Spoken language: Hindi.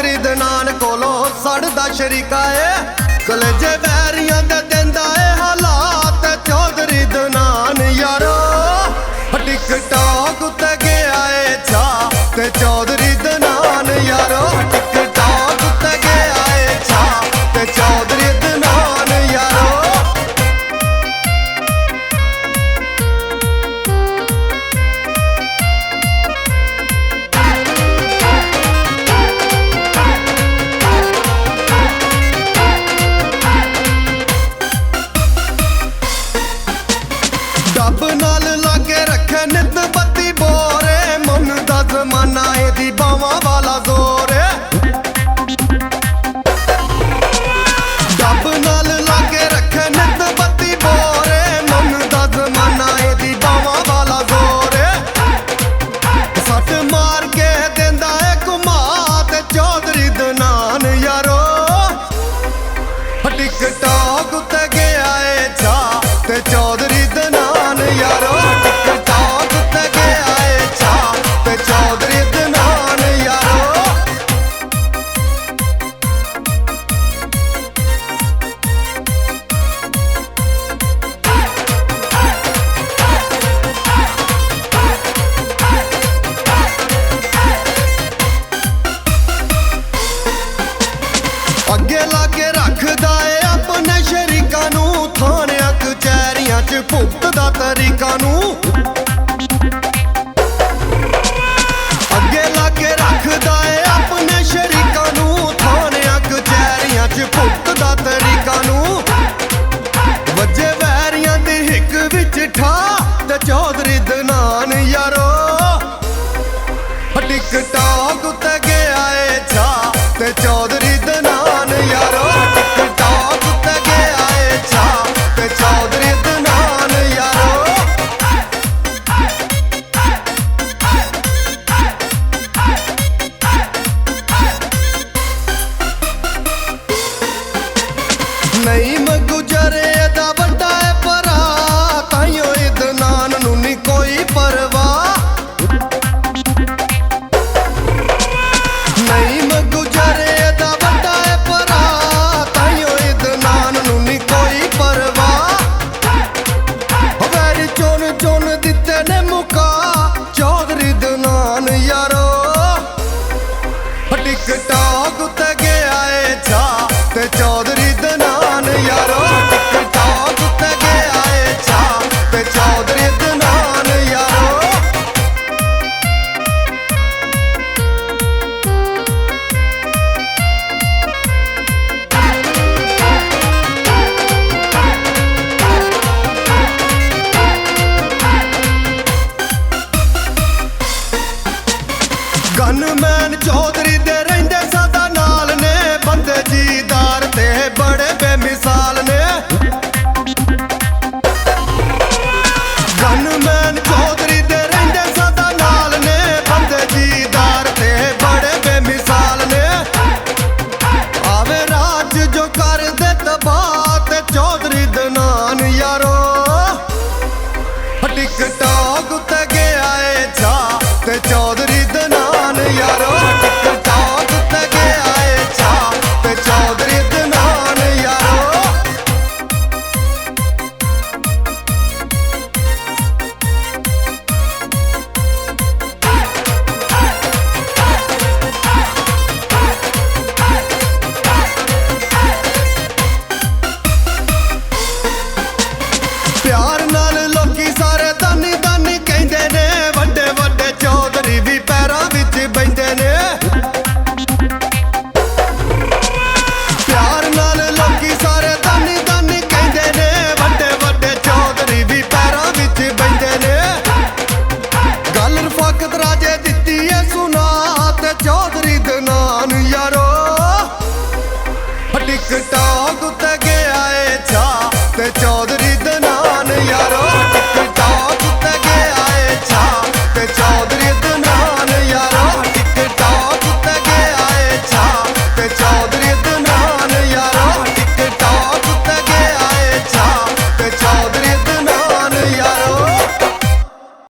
चौधरी दनान कोलों सड़दा शरीका है कलेजे बैरियां दे देंदा है हालात चौधरी दनान यारो टिकटॉक उत्ते गया है छा ते चौधरी दनान यारो टिकटॉक उत्ते गया है छा ते चौधरी दनान यारो डब नाल लागे रखे नित बत्ती बोरे मन दा जमाना एदी बावां वाला जोर डब नाल लागे रखे नित बत्ती बोरे मन दा जमाना एदी बावां वाला जोर सट मार के देंदा है घुमा ते चौधरी दनान यारो टिकटॉक उत्ते गया है छा ते चौधरी दनान यारो टिकटॉक उत्ते गया है छा ते चौधरी दनान यारो अगे लागे रखदा है अपने शरीकां नू थाणियां कचहरियां च भुगतदा तरीकां नू अगे लागे रखदा है अपने शरीकां नू थाणियां कचहरियां च भुगतदा तरीकां नू वजे वैरियां दी हिक विच ठा ते चौधरी दनान यारो टिकटॉक उत्ते गया है छा ते चौधरी दनान यारो टिकटॉक उत्ते गया है छा ते चौधरी दनान यारो नहीं मैं गुजरे दा बड़ा है परा ताइयों दनान नू नी कोई परवाह नहीं मैं गुजरे दा बड़ा है परा ताइयों दनान नू नी कोई परवाह वैरी चुन चुन दिते ने मुका चौधरी दनान यारो टिकटॉक उत्ते गया है छा ते चौधरी दनान यारो टिकटॉक उत्ते गया है छा ते